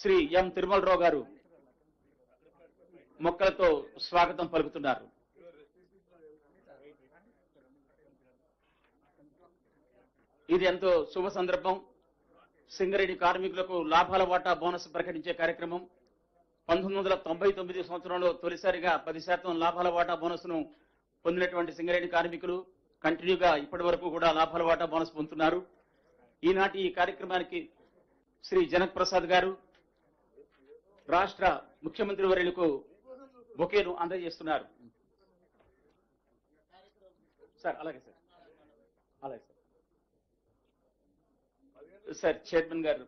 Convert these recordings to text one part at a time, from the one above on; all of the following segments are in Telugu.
శ్రీ ఎం తిరుమలరావు గారు మొక్కలతో స్వాగతం పలుకుతున్నారు. ఇది ఎంతో శుభ సందర్భం. సింగరేణి కార్మికులకు లాభాల వాటా బోనస్ ప్రకటించే కార్యక్రమం 1999 సంవత్సరంలో తొలిసారిగా 10% లాభాల వాటా బోనస్ ను పొందినటువంటి సింగరేణి కార్మికులు కంటిన్యూగా ఇప్పటి వరకు కూడా లాభాల వాటా బోనస్ పొందుతున్నారు. ఈనాటి ఈ కార్యక్రమానికి శ్రీ జనక్ ప్రసాద్ గారు రాష్ట్ర ముఖ్యమంత్రి వర్యులకు బొకేను అందజేస్తున్నారు. సార్ అలాగే సార్, అలాగే సార్. చైర్మన్ గారు,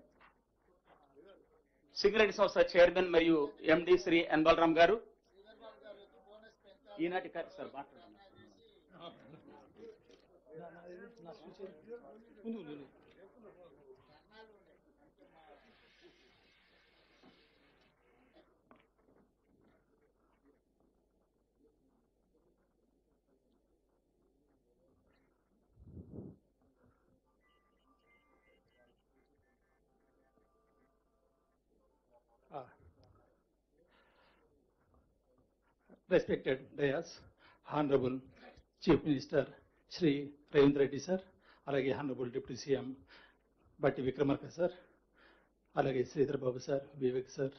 సింగరేణి సంస్థ చైర్మన్ మరియు ఎండి శ్రీ ఎన్ బలరాం గారు ఈనాటి సార్ మాట్లాడుతున్నారు. Respected Dayas, Honorable Chief Minister Shri Ravindra Reddy sir, alage Honorable Deputy CM Batti Vikramarka sir, alage Sridhar Babu sir, Vivek sir,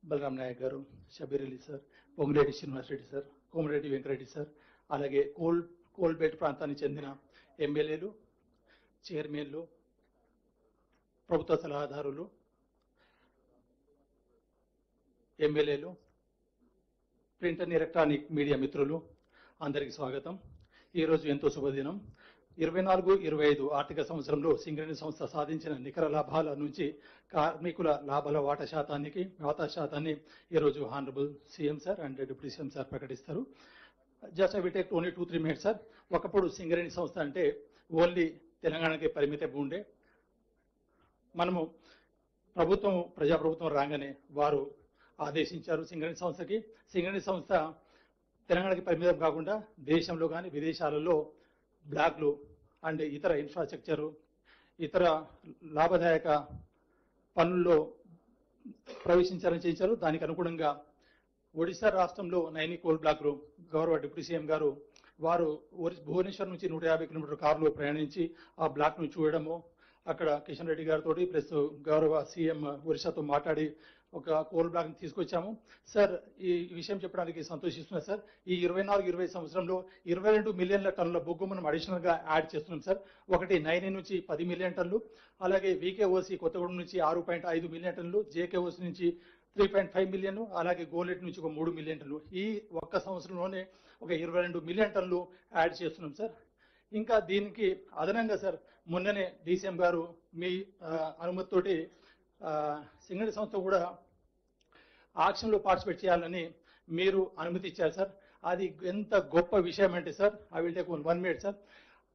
Balram Nayak garu, Shabir Ali sir, Pongireddy Srinivas Reddy sir, Komireddy Venkareddy sir, alage Coal Belt ప్రాంతానికి చెందిన ఎమ్మెల్యేలు, చైర్మన్లు, ప్రభుత్వ సలహాదారులు, ఎమ్మెల్యేలు, ప్రింట్ అండ్ ఎలక్ట్రానిక్ మీడియా మిత్రులు అందరికీ స్వాగతం. ఈరోజు ఎంతో శుభదినం. 24-25 ఆర్థిక సంవత్సరంలో సింగరేణి సంస్థ సాధించిన నికర లాభాల నుంచి కార్మికుల లాభాల వాటా శాతాన్ని ఈరోజు honourable CM sir and deputy CM sir ప్రకటిస్తారు. Just I will take only 2-3 minutes sir. ఒకప్పుడు సింగరేణి సంస్థ అంటే ఓన్లీ తెలంగాణకి పరిమితం ఉండే. మనము ప్రజాప్రభుత్వం రాగానే వారు ఆదేశించారు సింగరేణి సంస్థ తెలంగాణకి పరిమితం కాకుండా దేశంలో కానీ విదేశాలలో బ్లాక్లు అండ్ ఇతర ఇన్ఫ్రాస్ట్రక్చరు, ఇతర లాభదాయక పనుల్లో ప్రవేశించాలని చేయించారు. దానికి అనుగుణంగా ఒడిశా రాష్ట్రంలో నైని కోల్ బ్లాక్లు గౌరవ డిప్యూటీ సీఎం గారు వారు భువనేశ్వర్ నుంచి 150 కిలోమీటర్ల కారులో ప్రయాణించి ఆ బ్లాక్ ను చూడడము, అక్కడ కిషన్ రెడ్డి గారితో ప్లస్ గౌరవ సీఎం ఒరిస్సాతో మాట్లాడి ఒక కోల్ బ్లాక్ తీసుకొచ్చాము. సార్ ఈ విషయం చెప్పడానికి సంతోషిస్తున్నా సార్. ఈ 24-20 సంవత్సరంలో 22 మిలియన్ల టన్నుల బొగ్గు మనం అడిషనల్ గా యాడ్ చేస్తున్నాం సార్. ఒకటి నైని నుంచి 10 మిలియన్ టన్నులు, అలాగే వీకేఓసి కొత్తగూడెం నుంచి 6.5 మిలియన్ టన్నులు, జేకేఓసి నుంచి 3.5 మిలియన్, అలాగే గోలెట్ నుంచి ఒక 3 మిలియన్ టన్నులు. ఈ ఒక్క సంవత్సరంలోనే ఒక 22 మిలియన్ టన్నులు యాడ్ చేస్తున్నాం సార్. ఇంకా దీనికి అదనంగా సార్ మొన్ననే డీసీఎం గారు మీ అనుమతితోటి సింగరేణి సంస్థ కూడా ఆక్షన్లో పార్టిసిపేట్ చేయాలని మీరు అనుమతి ఇచ్చారు సార్. అది ఎంత గొప్ప విషయం అంటే sir, I will take 1 minute sir.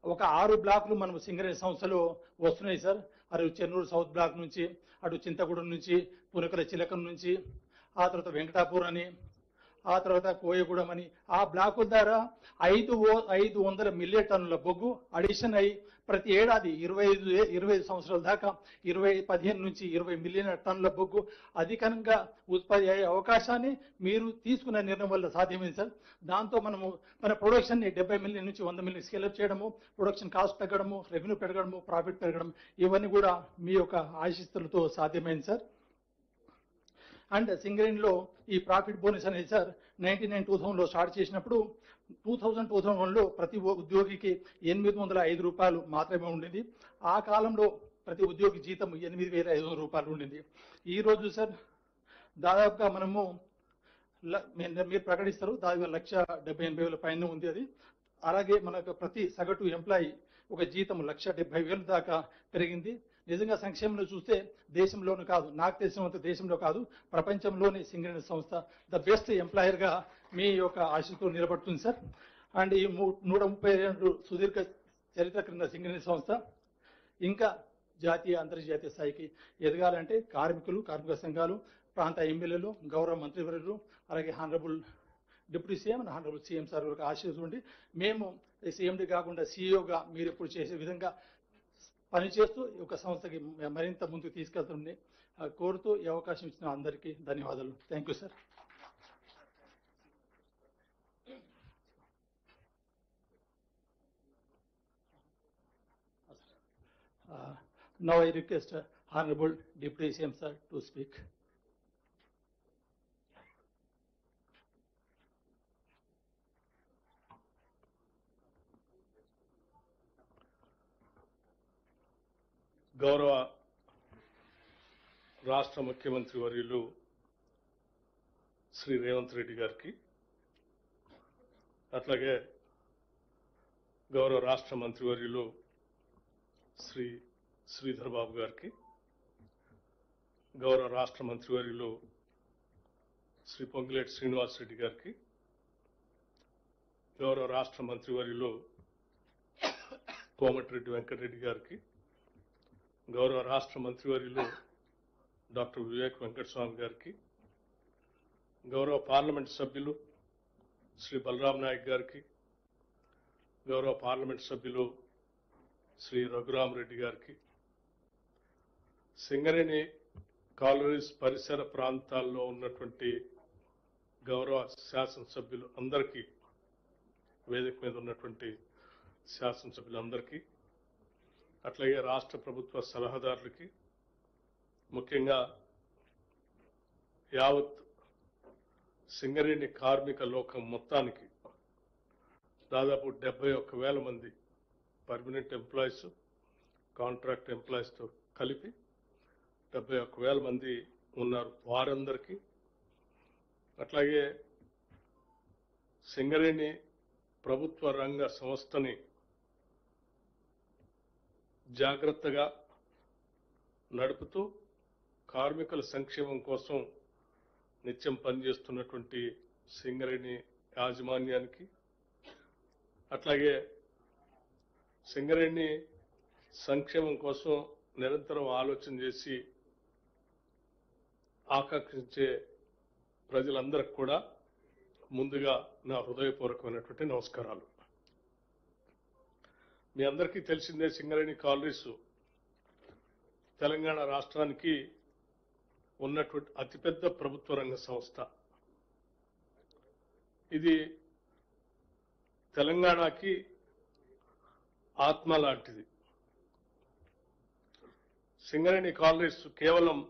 ఒక 6 బ్లాక్లు మనం సింగరేణి సంస్థలో వస్తున్నాయి సార్. అటు చెన్నూరు సౌత్ బ్లాక్ నుంచి, అటు చింతగూడెం నుంచి, పునకల చిలకం నుంచి, ఆ తర్వాత వెంకటాపూర్ అని, ఆ తర్వాత కోయగూడెం అని, ఆ బ్లాకుల ద్వారా 500 మిలియన్ టన్నుల బొగ్గు అడిషన్ అయ్యి ప్రతి ఏడాది 25 సంవత్సరాల దాకా 15 నుంచి 20 మిలియన్ టన్నుల బొగ్గు అధికంగా ఉత్పత్తి అయ్యే అవకాశాన్ని మీరు తీసుకున్న నిర్ణయం వల్ల సాధ్యమైంది సార్. దాంతో మనము మన ప్రొడక్షన్ ని 70 మిలియన్ నుంచి 100 మిలియన్ స్కేలప్ చేయడము, ప్రొడక్షన్ కాస్ట్ తగ్గడము, రెవెన్యూ పెరగడము, ప్రాఫిట్ పెరగడం, ఇవన్నీ కూడా మీ యొక్క ఆశీస్సులతో సాధ్యమైంది సార్. అండ్ సింగరేణిలో ఈ ప్రాఫిట్ బోనస్ అనేది సార్ 1999లో స్టార్ట్ చేసినప్పుడు 2001లో ప్రతి ఉద్యోగికి 805 రూపాయలు మాత్రమే ఉండింది. ఆ కాలంలో ప్రతి ఉద్యోగి జీతం 8500 రూపాయలు ఉండింది. ఈ రోజు సార్ దాదాపుగా మనము మీరు ప్రకటిస్తారు దాదాపు 1,78,000 పైన ఉంది అది. అలాగే మనకు ప్రతి సగటు ఎంప్లాయీ ఒక జీతం 1,70,000 దాకా పెరిగింది. నిజంగా సంక్షేమంలో చూస్తే దేశంలోనూ కాదు, నాకు తెలిసినంత దేశంలో కాదు, ప్రపంచంలోని సింగరేణి సంస్థ ద బెస్ట్ ఎంప్లాయర్ గా మీ యొక్క ఆశతో నిలబడుతుంది సార్. అండ్ ఈ 132 సుదీర్ఘ చరిత్ర క్రింద సింగరేణి సంస్థ ఇంకా జాతీయ అంతర్జాతీయ స్థాయికి ఎదగాలంటే కార్మిక సంఘాలు, ప్రాంత ఎమ్మెల్యేలు, గౌరవ మంత్రివర్యులు, అలాగే honourable deputy CM and honourable CM sir ఆశీస్సు ఉండి మేము సీఎండీ కాకుండా సీఈఓగా మీరు ఎప్పుడు చేసే విధంగా పనిచేస్తూ ఒక సంస్థకి మరింత ముందుకు తీసుకెళ్తుంది. కోరుతూ ఈ అవకాశం ఇచ్చిన అందరికీ ధన్యవాదాలు. Thank you sir. Now I request Honorable Deputy CM sir to speak. గౌరవ రాష్ట్ర ముఖ్యమంత్రి వర్యులు శ్రీ రేవంత్ రెడ్డి గారికి, అట్లాగే గౌరవ రాష్ట్ర మంత్రివర్యులు శ్రీ శ్రీధర్ బాబు గారికి, గౌరవ రాష్ట్ర మంత్రివర్యులు శ్రీ పొంగిలేటి శ్రీనివాస్ రెడ్డి గారికి, గౌరవ రాష్ట్ర మంత్రివర్యులు కోమటిరెడ్డి వెంకటరెడ్డి గారికి, గౌరవ రాష్ట్ర మంత్రివర్యులు డాక్టర్ వివేక్ వెంకటస్వామి గారికి, గౌరవ పార్లమెంట్ సభ్యులు శ్రీ బలరాం నాయక్ గారికి, గౌరవ పార్లమెంట్ సభ్యులు శ్రీ రఘురామ్ రెడ్డి గారికి, సింగరేణి కాలనీస్ పరిసర ప్రాంతాల్లో ఉన్నటువంటి గౌరవ శాసనసభ్యులు అందరికీ, వేదిక మీద ఉన్నటువంటి శాసనసభ్యులందరికీ, అట్లాగే రాష్ట్ర ప్రభుత్వ సలహాదారులకి, ముఖ్యంగా యావత్ సింగరేణి కార్మిక లోకం మొత్తానికి దాదాపు 71,000 మంది పర్మనెంట్ ఎంప్లాయీస్, కాంట్రాక్ట్ ఎంప్లాయీస్తో కలిపి 71,000 మంది ఉన్నారు. వారందరికీ, అట్లాగే సింగరేణి ప్రభుత్వ రంగ సంస్థని జాగ్రత్తగా నడుపుతూ కార్మికుల సంక్షేమం కోసం నిత్యం పనిచేస్తున్నటువంటి సింగరేణి యాజమాన్యానికి, అట్లాగే సింగరేణి సంక్షేమం కోసం నిరంతరం ఆలోచన చేసి ఆకాంక్షించే ప్రజలందరికీ కూడా ముందుగా నా హృదయపూర్వకమైనటువంటి నమస్కారాలు. మీ అందరికీ తెలిసిందే, సింగరేణి కాలనీస్ తెలంగాణ రాష్ట్రానికి ఉన్నటువంటి అతిపెద్ద ప్రభుత్వ రంగ సంస్థ. ఇది తెలంగాణకి ఆత్మ లాంటిది. సింగరేణి కాలనీస్ కేవలం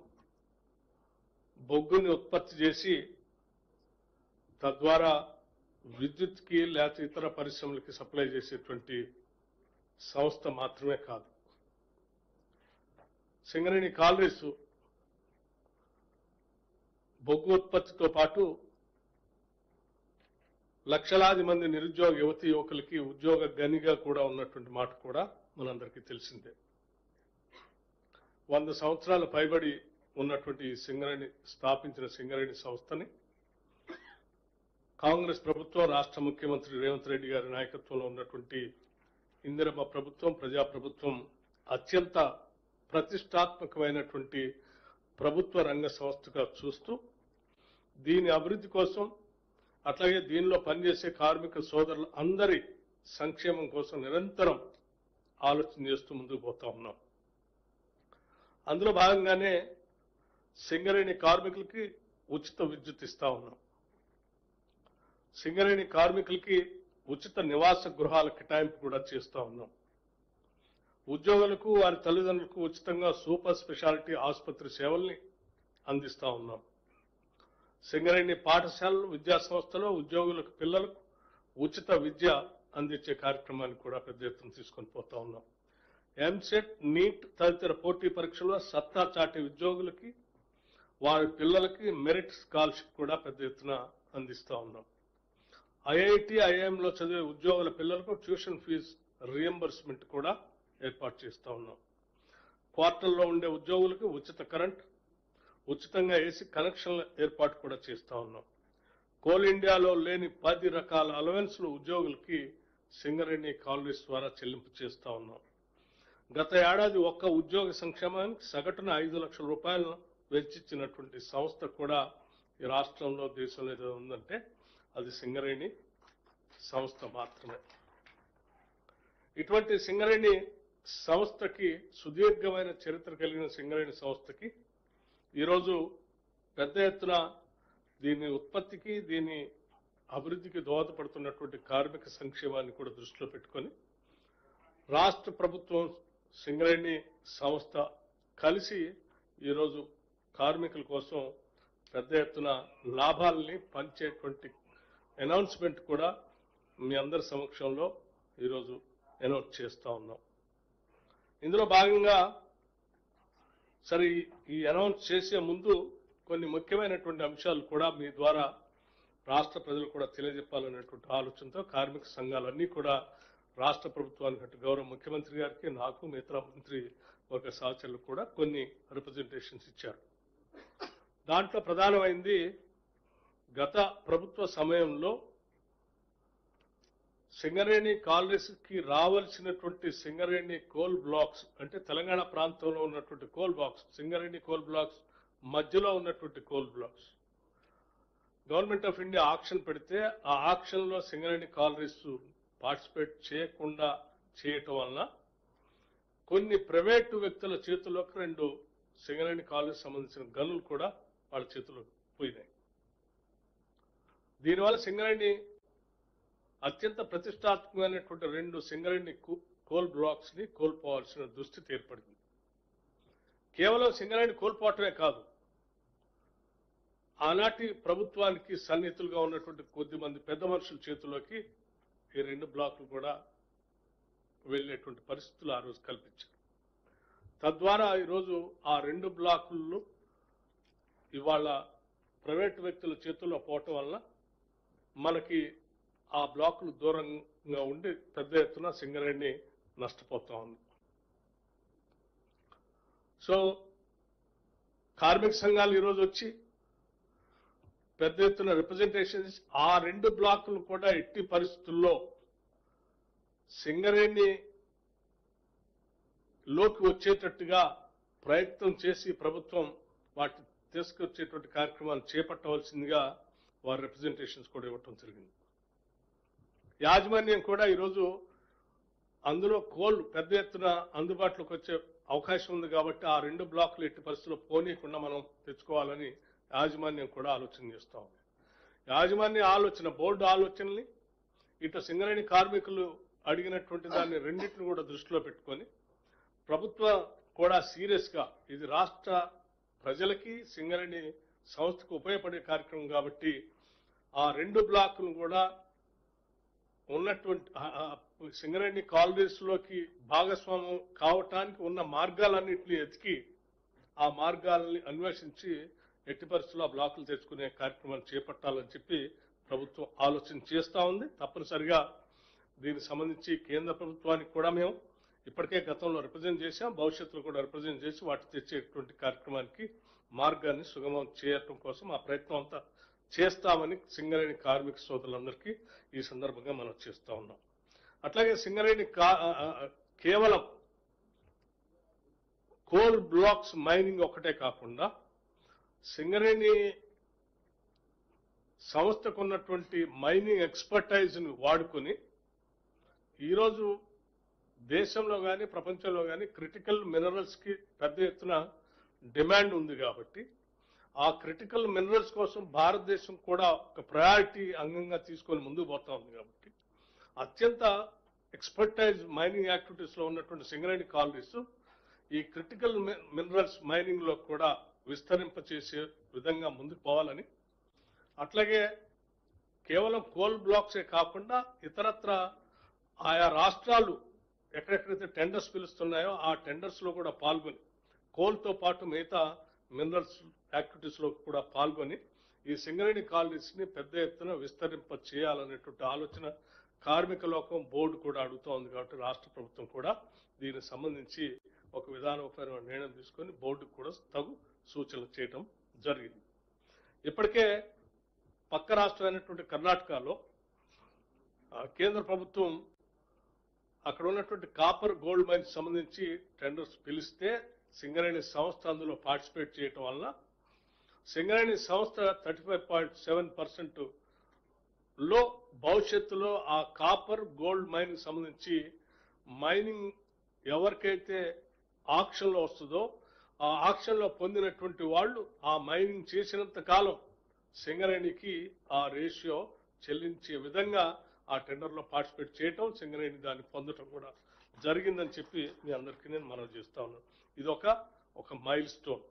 బొగ్గుని ఉత్పత్తి చేసి తద్వారా విద్యుత్కి లేకపోతే ఇతర పరిశ్రమలకి సప్లై చేసేటువంటి సంస్థ మాత్రమే కాదు. సింగరేణి కాలనీస్ బొగ్గు ఉత్పత్తితో పాటు లక్షలాది మంది నిరుద్యోగ యువతీ యువకులకి ఉద్యోగ గనిగా కూడా ఉన్నటువంటి మాట కూడా మనందరికీ తెలిసిందే. 100 సంవత్సరాల పైబడి ఉన్నటువంటి సింగరేణి స్థాపించిన సింగరేణి సంస్థని కాంగ్రెస్ ప్రభుత్వం, రాష్ట్ర ముఖ్యమంత్రి రేవంత్ రెడ్డి గారి నాయకత్వంలో ఉన్నటువంటి ఇందిరమ్మ ప్రభుత్వం, ప్రజాప్రభుత్వం అత్యంత ప్రతిష్టాత్మకమైనటువంటి ప్రభుత్వ రంగ సంస్థగా చూస్తూ దీని అభివృద్ధి కోసం, అట్లాగే దీనిలో పనిచేసే కార్మిక సోదరులు అందరి సంక్షేమం కోసం నిరంతరం ఆలోచన చేస్తూ ముందుకు పోతా ఉన్నాం. అందులో భాగంగానే సింగరేణి కార్మికులకి ఉచిత విద్యుత్ ఇస్తా ఉన్నాం. సింగరేణి కార్మికులకి ఉచిత నివాస గృహాల కేటాయింపు కూడా చేస్తా ఉన్నాం. ఉద్యోగులకు, వారి తల్లిదండ్రులకు ఉచితంగా సూపర్ స్పెషాలిటీ ఆసుపత్రి సేవల్ని అందిస్తా ఉన్నాం. సింగరేణి పాఠశాలలు, విద్యా సంస్థలో ఉద్యోగులకు, పిల్లలకు ఉచిత విద్య అందించే కార్యక్రమాన్ని కూడా పెద్ద ఎత్తున తీసుకొని పోతా ఉన్నాం. ఎంసెట్, నీట్ తదితర పోటీ పరీక్షల్లో సత్తా చాటే ఉద్యోగులకి, వారి పిల్లలకి మెరిట్ స్కాలర్షిప్ కూడా పెద్ద ఎత్తున అందిస్తా ఉన్నాం. ఐఐటి, ఐఐఎంలో చదివే ఉద్యోగుల పిల్లలకు ట్యూషన్ ఫీజు రియంబర్స్మెంట్ కూడా ఏర్పాటు చేస్తా ఉన్నాం. క్వార్టర్లో ఉండే ఉద్యోగులకు ఉచిత కరెంట్, ఉచితంగా ఏసీ కనెక్షన్ల ఏర్పాటు కూడా చేస్తా ఉన్నాం. కోల్ ఇండియాలో లేని 10 రకాల అలవెన్స్లు ఉద్యోగులకి సింగరేణి కాలనీస్ ద్వారా చెల్లింపు చేస్తా ఉన్నాం. గత ఏడాది ఒక్క ఉద్యోగ సంక్షేమానికి సగటున 5 లక్షల రూపాయలను వెచ్చించినటువంటి సంస్థ కూడా ఈ రాష్ట్రంలో, దేశంలో ఏదో ఉందంటే అది సింగరేణి సంస్థ మాత్రమే. ఇటువంటి సింగరేణి సంస్థకి, సుదీర్ఘమైన చరిత్ర కలిగిన సింగరేణి సంస్థకి ఈరోజు పెద్ద ఎత్తున దీని ఉత్పత్తికి దీని అభివృద్ధికి దోహదపడుతున్నటువంటి కార్మిక సంక్షేమాన్ని కూడా దృష్టిలో పెట్టుకొని రాష్ట్ర ప్రభుత్వం సింగరేణి సంస్థ కలిసి ఈరోజు కార్మికుల కోసం పెద్ద ఎత్తున లాభాలని పంచేటువంటి అనౌన్స్మెంట్ కూడా మీ అందరి సమక్షంలో ఈరోజు అనౌన్స్ చేస్తా ఉన్నాం. ఇందులో భాగంగా సరే ఈ అనౌన్స్ చేసే ముందు కొన్ని ముఖ్యమైనటువంటి అంశాలు కూడా మీ ద్వారా రాష్ట్ర ప్రజలు కూడా తెలియజెప్పాలనేటువంటి ఆలోచనతో కార్మిక సంఘాలన్నీ కూడా రాష్ట్ర ప్రభుత్వానికి అటు గౌరవ ముఖ్యమంత్రి గారికి నాకు మిగతా మంత్రి వర్గ సహచరులు కూడా కొన్ని రిప్రజెంటేషన్స్ ఇచ్చారు. దాంట్లో ప్రధానమైంది గత ప్రభుత్వ సమయంలో సింగరేణి కాలనీస్కి రావాల్సినటువంటి సింగరేణి కోల్ బ్లాక్స్ అంటే తెలంగాణ ప్రాంతంలో ఉన్నటువంటి coal blocks, Singareni coal blocks మధ్యలో ఉన్నటువంటి coal blocks government of India auction పెడితే ఆ ఆక్షన్ లో సింగరేణి కాలనీస్ పార్టిసిపేట్ చేయకుండా చేయటం వలన కొన్ని ప్రైవేటు వ్యక్తుల చేతుల్లోకి 2 సింగరేణి కాలనీకి సంబంధించిన గనులు కూడా వాళ్ళ చేతుల్లో పోయినాయి. దీనివల్ల సింగరేణి అత్యంత ప్రతిష్టాత్మకమైనటువంటి 2 సింగరేణి కోల్ బ్లాక్స్ ని కోల్పోవాల్సిన దుస్థితి ఏర్పడింది. కేవలం సింగరేణి కోల్పోవటమే కాదు, ఆనాటి ప్రభుత్వానికి సన్నిహితులుగా ఉన్నటువంటి కొద్దిమంది పెద్ద మనుషుల చేతుల్లోకి ఈ 2 బ్లాకులు కూడా వెళ్ళేటువంటి పరిస్థితులు ఆ రోజు కల్పించారు. తద్వారా ఈరోజు ఆ 2 బ్లాకులు ఇవాళ ప్రైవేట్ వ్యక్తుల చేతుల్లో పోవటం వల్ల మనకి ఆ బ్లాకులు దూరంగా ఉండి పెద్ద ఎత్తున సింగరేణి నష్టపోతా ఉంది. సో కార్మిక సంఘాలు ఈరోజు వచ్చి పెద్ద ఎత్తున రిప్రజెంటేషన్స్ ఆ 2 బ్లాకులు కూడా ఎట్టి పరిస్థితుల్లో సింగరేణి లోకి వచ్చేటట్టుగా ప్రయత్నం చేసి ప్రభుత్వం వాటి తీసుకొచ్చేటువంటి కార్యక్రమాలు చేపట్టవలసిందిగా వారి రిప్రజెంటేషన్స్ కూడా ఇవ్వటం జరిగింది. యాజమాన్యం కూడా ఈరోజు అందులో కోల్ పెద్ద ఎత్తున అందుబాటులోకి వచ్చే అవకాశం ఉంది కాబట్టి ఆ 2 బ్లాకులు ఎట్టి పరిస్థితుల్లో పోనీయకుండా మనం తెచ్చుకోవాలని యాజమాన్యం కూడా ఆలోచన చేస్తా ఉంది. యాజమాన్య ఆలోచన, బోర్డు ఆలోచనల్ని ఇటు సింగరేణి కార్మికులు అడిగినటువంటి దాన్ని రెండింటిని కూడా దృష్టిలో పెట్టుకొని ప్రభుత్వం కూడా సీరియస్ గా ఇది రాష్ట్ర ప్రజలకి సింగరేణి సంస్థకు ఉపయోగపడే కార్యక్రమం కాబట్టి ఆ 2 బ్లాకులు కూడా ఉన్నటువంటి సింగరేణి కాలనీస్ లోకి భాగస్వామ్యం కావటానికి ఉన్న మార్గాలన్నింటినీ ఎతికి ఆ మార్గాలని అన్వేషించి ఎట్టి పరిస్థితుల్లో ఆ బ్లాకులు తెచ్చుకునే కార్యక్రమాలు చేపట్టాలని చెప్పి ప్రభుత్వం ఆలోచన చేస్తా ఉంది. తప్పనిసరిగా దీనికి సంబంధించి కేంద్ర ప్రభుత్వానికి కూడా మేము ఇప్పటికే గతంలో రిప్రజెంట్ చేశాం, భవిష్యత్తులో కూడా రిప్రజెంట్ చేసి వాటి తెచ్చేటువంటి కార్యక్రమానికి మార్గాన్ని సుగమం చేయటం కోసం ఆ ప్రయత్నం అంతా చేస్తామని సింగరేణి కార్మిక సోదరులందరికీ ఈ సందర్భంగా మనం చేస్తా ఉన్నాం. అట్లాగే సింగరేణి కేవలం కోల్ బ్లాక్స్ మైనింగ్ ఒకటే కాకుండా సింగరేణి సంస్థకు ఉన్నటువంటి మైనింగ్ ఎక్స్పర్టైజ్ ని వాడుకొని ఈరోజు దేశంలో కానీ ప్రపంచంలో కానీ క్రిటికల్ మినరల్స్ కి పెద్ద ఎత్తున డిమాండ్ ఉంది కాబట్టి ఆ క్రిటికల్ మినరల్స్ కోసం భారతదేశం కూడా ఒక ప్రయారిటీ అంగంగా తీసుకొని ముందుకు పోతా ఉంది కాబట్టి అత్యంత ఎక్స్పర్టైజ్ మైనింగ్ యాక్టివిటీస్ లో ఉన్నటువంటి సింగరేణి కాలనీస్ ఈ క్రిటికల్ మినరల్స్ మైనింగ్ లో కూడా విస్తరింపచేసే విధంగా ముందుకు పోవాలని, అట్లాగే కేవలం కోల్ బ్లాక్సే కాకుండా ఇతరత్ర ఆయా రాష్ట్రాలు ఎక్కడెక్కడైతే టెండర్స్ పిలుస్తున్నాయో ఆ టెండర్స్ లో కూడా పాల్గొని కోల్తో పాటు మిగతా మినరల్స్ యాక్టివిటీస్ లో కూడా పాల్గొని ఈ సింగరేణి కాలనీస్ ని పెద్ద ఎత్తున విస్తరింప చేయాలనేటువంటి ఆలోచన కార్మిక లోకం బోర్డు కూడా అడుగుతూ ఉంది కాబట్టి రాష్ట్ర ప్రభుత్వం కూడా దీనికి సంబంధించి ఒక విధానపరమైన నిర్ణయం తీసుకొని బోర్డుకు కూడా తగు సూచనలు చేయడం జరిగింది. ఇప్పటికే పక్క రాష్ట్రమైనటువంటి కర్ణాటకలో కేంద్ర ప్రభుత్వం అక్కడ ఉన్నటువంటి కాపర్ గోల్డ్ మైన్స్ సంబంధించి టెండర్స్ పిలిస్తే సింగరేణి సంస్థ అందులో పార్టిసిపేట్ చేయటం వలన సింగరేణి సంస్థ 35.7% లో భవిష్యత్తులో ఆ కాపర్ గోల్డ్ మైన్ సంబంధించి మైనింగ్ ఎవరికైతే ఆక్షన్లో వస్తుందో ఆ ఆక్షన్లో పొందినటువంటి వాళ్ళు ఆ మైనింగ్ చేసినంత కాలం సింగరేణికి ఆ రేషియో చెల్లించే విధంగా ఆ టెండర్లో పార్టిసిపేట్ చేయటం, సింగరేణి దాన్ని పొందటం కూడా జరిగిందని చెప్పి మీ అందరికీ నేను మనవి చేస్తా ఉన్నాను. ఇది ఒక మైల్ స్టోన్.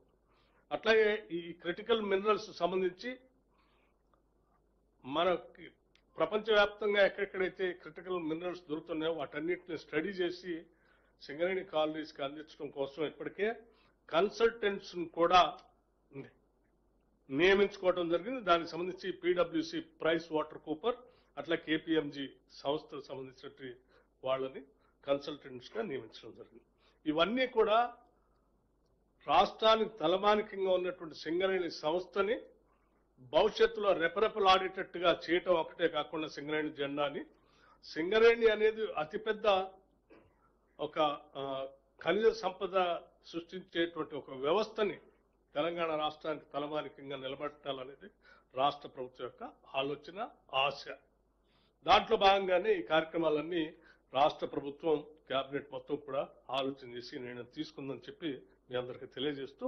అట్లాగే ఈ క్రిటికల్ మినరల్స్ సంబంధించి మనకి ప్రపంచవ్యాప్తంగా ఎక్కడెక్కడైతే క్రిటికల్ మినరల్స్ దొరుకుతున్నాయో వాటన్నిటిని స్టడీ చేసి సింగరేణి కాలనీస్కి అందించడం కోసం ఇప్పటికే కన్సల్టెంట్స్ కూడా నియమించుకోవడం జరిగింది. దానికి సంబంధించి పీడబ్ల్యూసీ, ప్రైస్ వాటర్ కూపర్, అట్లా కేపీఎంజీ సంస్థలకు సంబంధించిన వాళ్ళని కన్సల్టెంట్స్ గా నియమించడం జరిగింది. ఇవన్నీ కూడా రాష్ట్రానికి తలమానికంగా ఉన్నటువంటి సింగరేణి సంస్థని భవిష్యత్తులో రెపరెపలాడేటట్టుగా చేయటం ఒకటే కాకుండా సింగరేణి జెండాని, సింగరేణి అనేది అతిపెద్ద ఒక ఖనిజ సంపద సృష్టించేటువంటి ఒక వ్యవస్థని తెలంగాణ రాష్ట్రానికి తలమానికంగా నిలబెట్టాలనేది రాష్ట్ర ప్రభుత్వం యొక్క ఆలోచన, ఆశ. దాంట్లో భాగంగానే ఈ కార్యక్రమాలన్నీ రాష్ట్ర ప్రభుత్వం కేబినెట్ మొత్తం కూడా ఆలోచన చేసి నిర్ణయం తీసుకుందని చెప్పి మీ అందరికీ తెలియజేస్తూ,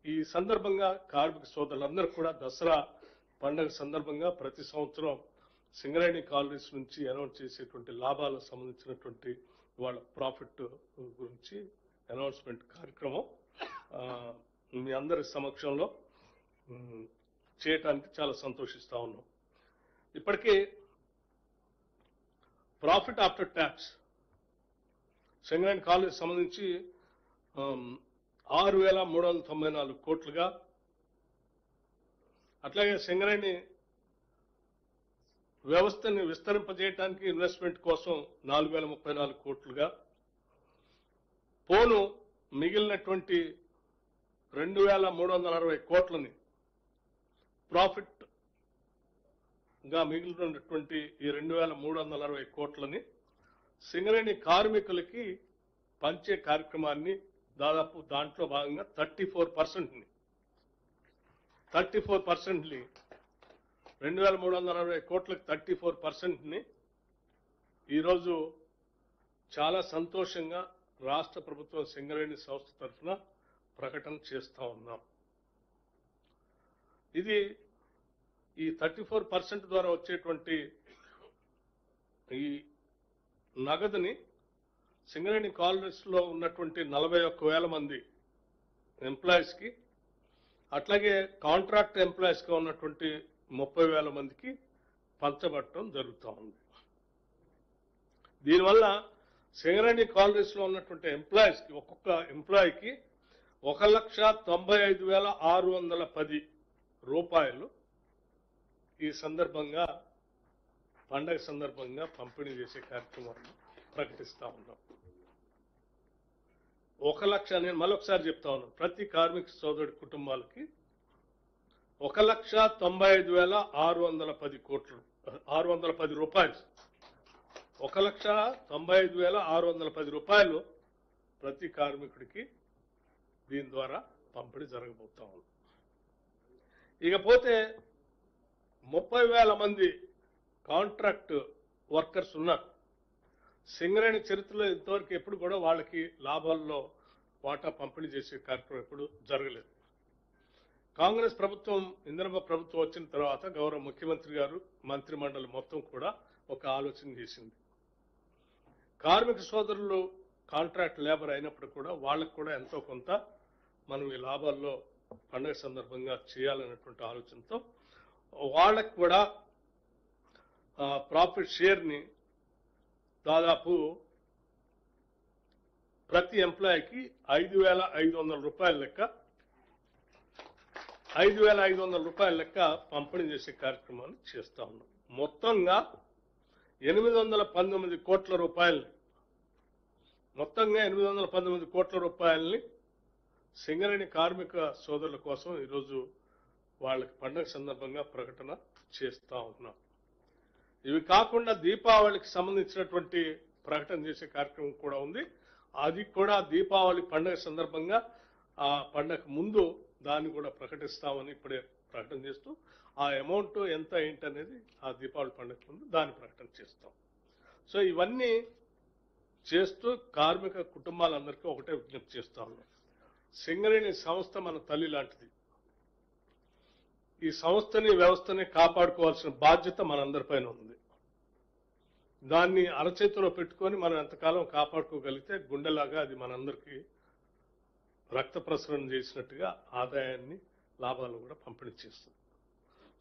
ఈ సందర్భంగా కార్మిక సోదరులందరూ కూడా దసరా పండుగ సందర్భంగా ప్రతి సంవత్సరం సింగరేణి కాలనీస్ నుంచి అనౌన్స్ చేసేటువంటి లాభాలకు సంబంధించినటువంటి వాళ్ళ ప్రాఫిట్ గురించి అనౌన్స్మెంట్ కార్యక్రమం మీ అందరి సమక్షంలో చేయటానికి చాలా సంతోషిస్తా ఉన్నాం. ఇప్పటికీ profit after tax Singareni colony సంబంధించి 6,394 కోట్లుగా, అట్లాగే సింగరేణి వ్యవస్థని విస్తరింపజేయడానికి ఇన్వెస్ట్మెంట్ కోసం 4,034 కోట్లుగా, పోను మిగిలినటువంటి 2,360 కోట్లని ప్రాఫిట్ గా మిగిలినటువంటి ఈ 2,360 కోట్లని సింగరేణి కార్మికులకి పంచే కార్యక్రమాన్ని దాదాపు దాంట్లో భాగంగా 34%ని 2,360 కోట్లకు 34%ని ఈరోజు చాలా సంతోషంగా రాష్ట్ర ప్రభుత్వం సింగరేణి సంస్థ తరఫున ప్రకటన చేస్తా ఉన్నాం. ఇది ఈ 34% ద్వారా వచ్చేటువంటి ఈ నగదుని సింగరేణి కాలనీస్ లో ఉన్నటువంటి 41,000 మంది ఎంప్లాయీస్ కి, అట్లాగే కాంట్రాక్ట్ ఎంప్లాయీస్ గా ఉన్నటువంటి 30,000 మందికి పంచబట్టడం జరుగుతూ ఉంది. దీనివల్ల సింగరేణి కాలనీస్ లో ఉన్నటువంటి ఎంప్లాయీస్ కి ఒక్కొక్క ఎంప్లాయీకి 1,95,610 రూపాయలు ఈ సందర్భంగా పండగ సందర్భంగా పంపిణీ చేసే కార్యక్రమాన్ని ప్రకటిస్తా ఉన్నాం. 1,00,000 నేను మళ్ళొకసారి చెప్తా ఉన్నాను, ప్రతి కార్మిక సోదరుడి కుటుంబాలకి 1,95,610 కోట్లు 610 రూపాయలు 1,95,610 రూపాయలు ప్రతి కార్మికుడికి దీని ద్వారా పంపిణీ జరగబోతా ఉంది. ఇకపోతే 30,000 మంది కాంట్రాక్ట్ వర్కర్స్ ఉన్నారు. సింగరేణి చరిత్రలో ఇంతవరకు ఎప్పుడు కూడా వాళ్ళకి లాభాల్లో వాటా పంపిణీ చేసే కార్యక్రమం ఎప్పుడు జరగలేదు. కాంగ్రెస్ ప్రభుత్వం, ఇందిరమ్మ ప్రభుత్వం వచ్చిన తర్వాత గౌరవ ముఖ్యమంత్రి గారు, మంత్రిమండలి మొత్తం కూడా ఒక ఆలోచన చేసింది. కార్మిక సోదరులు కాంట్రాక్ట్ లేబర్ అయినప్పుడు కూడా వాళ్ళకు కూడా ఎంతో కొంత మనం ఈ లాభాల్లో పండుగ సందర్భంగా చేయాలనేటువంటి ఆలోచనతో వాళ్ళకు కూడా ప్రాఫిట్ షేర్ని దాదాపు ప్రతి ఎంప్లాయీకి 5,500 రూపాయల లెక్క 5,500 రూపాయల లెక్క పంపిణీ చేసే కార్యక్రమాన్ని చేస్తా ఉన్నాం. మొత్తంగా 819 కోట్ల రూపాయలని మొత్తంగా 819 కోట్ల రూపాయలని సింగరేణి కార్మిక సోదరుల కోసం ఈరోజు వాళ్ళకి పండుగ సందర్భంగా ప్రకటన చేస్తా ఉన్నాం. ఇవి కాకుండా దీపావళికి సంబంధించినటువంటి ప్రకటన చేసే కార్యక్రమం కూడా ఉంది. అది కూడా దీపావళి పండుగ సందర్భంగా ఆ పండుగ ముందు దాన్ని కూడా ప్రకటిస్తామని ఇప్పుడే ప్రకటన చేస్తూ, ఆ అమౌంట్ ఎంత ఏంటనేది ఆ దీపావళి పండుగ ముందు దాన్ని ప్రకటన చేస్తాం. సో ఇవన్నీ చేస్తూ కార్మిక కుటుంబాలందరికీ ఒకటే విజ్ఞప్తి చేస్తా ఉన్నాం. సింగరేణి సంస్థ మన తల్లి లాంటిది. ఈ సంస్థని వ్యవస్థని కాపాడుకోవాల్సిన బాధ్యత మనందరిపైన ఉంది. దాన్ని అరచేతిలో పెట్టుకొని మనం ఎంతకాలం కాపాడుకోగలిగితే గుండెలాగా అది మనందరికీ రక్త ప్రసరణ చేసినట్టుగా ఆదాయాన్ని లాభాలను కూడా పంపిణీ చేస్తుంది.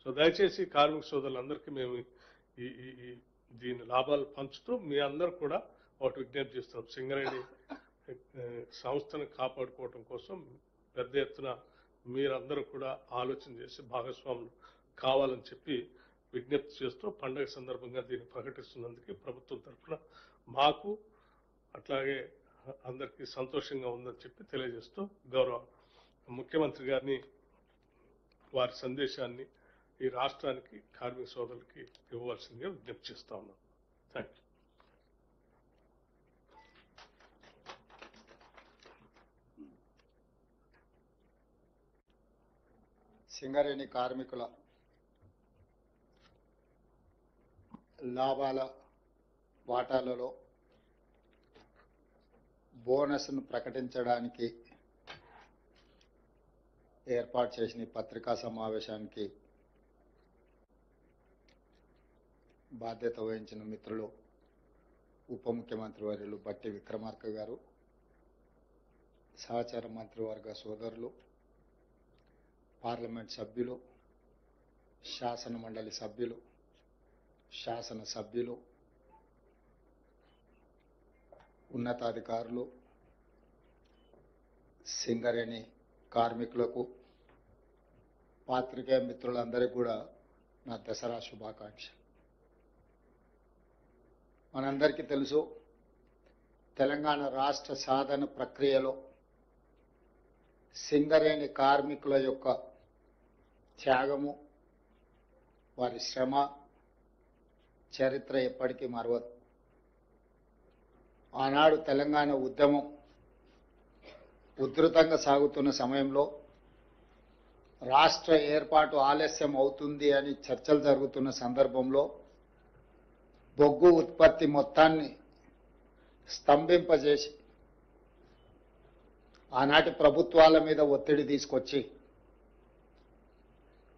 సో దయచేసి కార్మిక సోదరులందరికీ మేము దీని లాభాలు పంచుతూ మీ అందరూ కూడా ఒకటి విజ్ఞప్తి చేస్తున్నాం. సింగరేణి సంస్థను కాపాడుకోవటం కోసం పెద్ద ఎత్తున మీరందరూ కూడా ఆలోచన చేసి భాగస్వాములు కావాలని చెప్పి విజ్ఞప్తి చేస్తూ పండుగ సందర్భంగా దీన్ని ప్రకటిస్తున్నందుకు ప్రభుత్వం తరఫున మాకు అట్లాగే అందరికీ సంతోషంగా ఉందని చెప్పి తెలియజేస్తూ గౌరవ ముఖ్యమంత్రి గారిని వారి సందేశాన్ని ఈ రాష్ట్రానికి కార్మిక సోదరులకి ఇవ్వవలసిందిగా విజ్ఞప్తి చేస్తా ఉన్నాను. Thank you. సింగరేణి కార్మికుల లాభాల వాటాలలో బోనస్ను ప్రకటించడానికి ఏర్పాటు చేసిన ఈ పత్రికా సమావేశానికి బాధ్యత వహించిన మిత్రులు ఉప ముఖ్యమంత్రి వర్యులు బట్టి విక్రమార్క గారు, సహచార మంత్రివర్గ సోదరులు, పార్లమెంట్ సభ్యులు, శాసన మండలి సభ్యులు, శాసన సభ్యులు, ఉన్నతాధికారులు, సింగరేణి కార్మికులకు, పాత్రికేయ మిత్రులందరికీ కూడా నా దసరా శుభాకాంక్ష. మనందరికీ తెలుసు, తెలంగాణ రాష్ట్ర సాధన ప్రక్రియలో సింగరేణి కార్మికుల యొక్క త్యాగము, వారి శ్రమ చరిత్ర ఎప్పటికీ మరవదు. ఆనాడు తెలంగాణ ఉద్యమం ఉధృతంగా సాగుతున్న సమయంలో రాష్ట్ర ఏర్పాటు ఆలస్యం అవుతుంది అని చర్చలు జరుగుతున్న సందర్భంలో బొగ్గు ఉత్పత్తి మొత్తాన్ని స్తంభింపజేసి ఆనాటి ప్రభుత్వాల మీద ఒత్తిడి తీసుకొచ్చి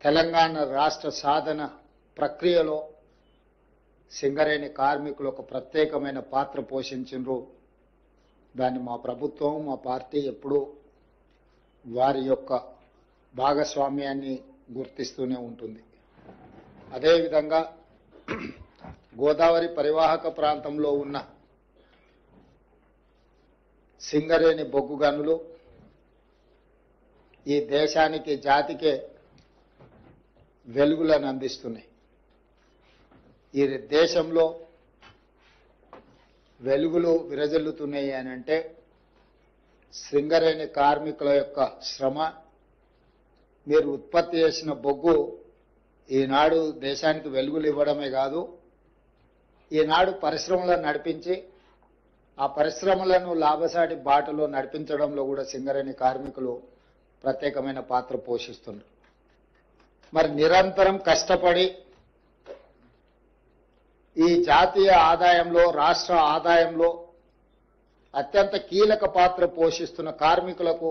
తెలంగాణ రాష్ట్ర సాధన ప్రక్రియలో సింగరేణి కార్మికులు ఒక ప్రత్యేకమైన పాత్ర పోషించారు. దాన్ని మా ప్రభుత్వం, మా పార్టీ ఎప్పుడూ వారి యొక్క భాగస్వామ్యాన్ని గుర్తిస్తూనే ఉంటుంది. అదేవిధంగా గోదావరి పరివాహక ప్రాంతంలో ఉన్న సింగరేణి బొగ్గు గనులు ఈ దేశానికి, జాతికే వెలుగులను అందిస్తున్నాయి. ఈ దేశంలో వెలుగులు విరజిల్లుతున్నాయి అని అంటే సింగరేణి కార్మికుల యొక్క శ్రమ, మీరు ఉత్పత్తి చేసిన బొగ్గు ఈనాడు దేశానికి వెలుగులు ఇవ్వడమే కాదు, ఈనాడు పరిశ్రమలను నడిపించి ఆ పరిశ్రమలను లాభసాటి బాటలో నడిపించడంలో కూడా సింగరేణి కార్మికులు ప్రత్యేకమైన పాత్ర పోషిస్తున్నారు. మరి నిరంతరం కష్టపడి ఈ జాతీయ ఆదాయంలో, రాష్ట్ర ఆదాయంలో అత్యంత కీలక పాత్ర పోషిస్తున్న కార్మికులకు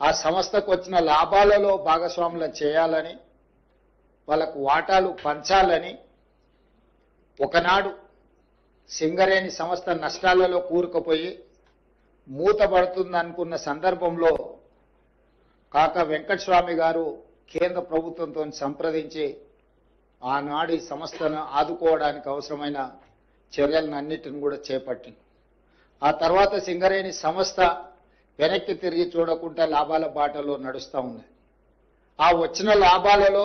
ఆ సంస్థకు వచ్చిన లాభాలలో భాగస్వాములను చేయాలని, వాళ్ళకు వాటాలు పంచాలని, ఒకనాడు సింగరేణి సంస్థ నష్టాలలో కూరుకుపోయి మూతపడుతుందనుకున్న సందర్భంలో కాకా వెంకటస్వామి గారు కేంద్ర ప్రభుత్వంతో సంప్రదించి ఆనాడు ఈ సంస్థను ఆదుకోవడానికి అవసరమైన చర్యలన్నిటిని కూడా చేపట్టింది. ఆ తర్వాత సింగరేణి సంస్థ వెనక్కి తిరిగి చూడకుండా లాభాల బాటలో నడుస్తూ ఉంది. ఆ వచ్చిన లాభాలలో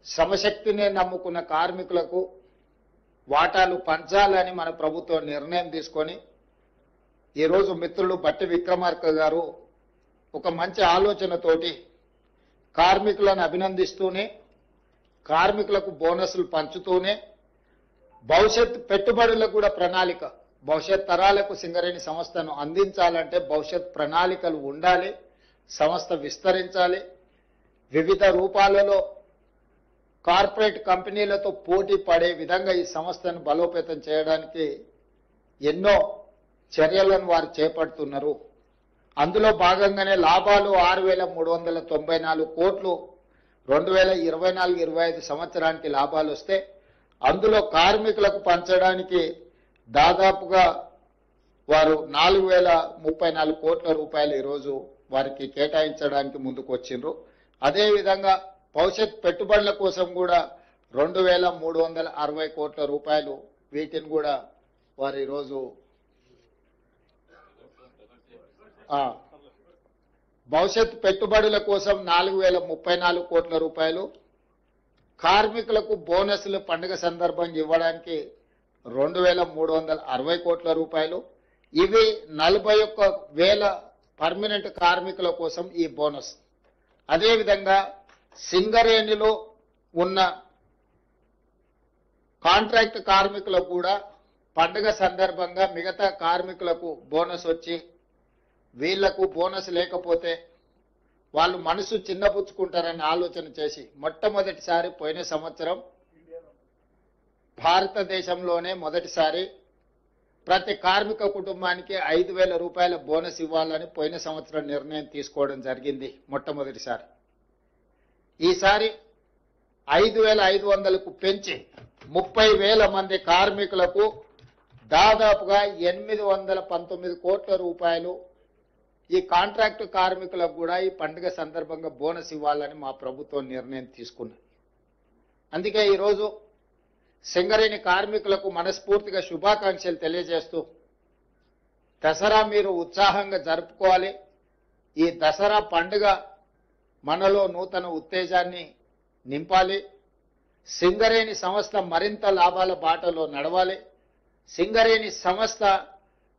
శ్రమశక్తిని నమ్ముకున్న కార్మికులకు వాటాలు పంచాలని మన ప్రభుత్వం నిర్ణయం తీసుకొని ఈరోజు మిత్రులు బట్టి విక్రమార్క గారు ఒక మంచి ఆలోచనతోటి కార్మికులను అభినందిస్తూనే, కార్మికులకు బోనస్లు పంచుతూనే, భవిష్యత్ పెట్టుబడులకు కూడా ప్రణాళిక, భవిష్యత్ తరాలకు సింగరేణి సంస్థను అందించాలంటే భవిష్యత్ ప్రణాళికలు ఉండాలి, సంస్థ విస్తరించాలి, వివిధ రూపాలలో కార్పొరేట్ కంపెనీలతో పోటీ పడే విధంగా ఈ సంస్థను బలోపేతం చేయడానికి ఎన్నో చర్యలను వారు చేపడుతున్నారు. అందులో భాగంగానే లాభాలు 6,394 కోట్లు 2024-25 సంవత్సరానికి లాభాలు వస్తే అందులో కార్మికులకు పంచడానికి దాదాపుగా వారు 4,034 కోట్ల రూపాయలు ఈరోజు వారికి కేటాయించడానికి ముందుకు వచ్చిండ్రు. అదేవిధంగా భవిష్యత్ పెట్టుబడుల కోసం కూడా 2,360 కోట్ల రూపాయలు వీటిని కూడా వారు ఈరోజు భవిష్యత్ పెట్టుబడుల కోసం 4,034 కోట్ల రూపాయలు, కార్మికులకు బోనస్లు పండుగ సందర్భంగా ఇవ్వడానికి 2,360 కోట్ల రూపాయలు, ఇవి 41,000 పర్మనెంట్ కార్మికుల కోసం ఈ బోనస్. అదేవిధంగా సింగరేణిలో ఉన్న కాంట్రాక్ట్ కార్మికులకు కూడా పండుగ సందర్భంగా మిగతా కార్మికులకు బోనస్ వచ్చి వీళ్లకు బోనస్ లేకపోతే వాళ్ళు మనసు చిన్నపుచ్చుకుంటారని ఆలోచన చేసి మొట్టమొదటిసారి పోయిన సంవత్సరం భారతదేశంలోనే మొదటిసారి ప్రతి కార్మిక కుటుంబానికి 5,000 రూపాయల బోనస్ ఇవ్వాలని పోయిన సంవత్సరం నిర్ణయం తీసుకోవడం జరిగింది మొట్టమొదటిసారి. ఈసారి 5,500కు పెంచి 30,000 మంది కార్మికులకు దాదాపుగా 819 కోట్ల రూపాయలు ఈ కాంట్రాక్టు కార్మికులకు కూడా ఈ పండుగ సందర్భంగా బోనస్ ఇవ్వాలని మా ప్రభుత్వం నిర్ణయం తీసుకున్నది. అందుకే ఈరోజు సింగరేణి కార్మికులకు మనస్ఫూర్తిగా శుభాకాంక్షలు తెలియజేస్తూ దసరా మీరు ఉత్సాహంగా జరుపుకోవాలి. ఈ దసరా పండుగ మనలో నూతన ఉత్తేజాన్ని నింపాలి. సింగరేణి సంస్థ మరింత లాభాల బాటలో నడవాలి. సింగరేణి సంస్థ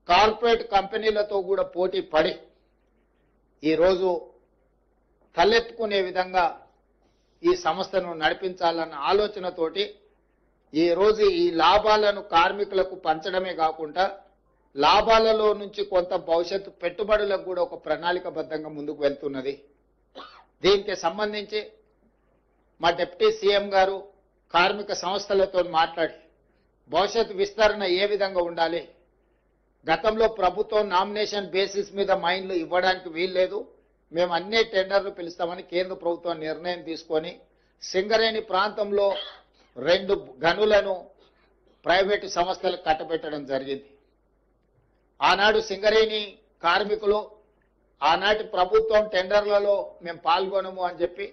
కార్పొరేట్ కంపెనీలతో కూడా పోటీ పడి ఈరోజు తలెత్తుకునే విధంగా ఈ సంస్థను నడిపించాలన్న ఆలోచనతోటి ఈరోజు ఈ లాభాలను కార్మికులకు పంచడమే కాకుండా లాభాలలో నుంచి కొంత భవిష్యత్తు పెట్టుబడులకు కూడా ఒక ప్రణాళికబద్ధంగా ముందుకు వెళ్తున్నది. దీనికి సంబంధించి మా డిప్యూటీ సీఎం గారు కార్మిక సంస్థలతో మాట్లాడి భవిష్యత్తు విస్తరణ ఏ విధంగా ఉండాలి, గతంలో ప్రభుత్వం నామినేషన్ బేసిస్ మీద మైన్లు ఇవ్వడానికి వీల్లేదు, మేము అన్ని టెండర్లు పిలుస్తామని కేంద్ర ప్రభుత్వం నిర్ణయం తీసుకొని సింగరేణి ప్రాంతంలో 2 గనులను ప్రైవేటు సంస్థలకు కట్టబెట్టడం జరిగింది. ఆనాడు సింగరేణి కార్మికులు ఆనాటి ప్రభుత్వం టెండర్లలో మేము పాల్గొనము అని చెప్పి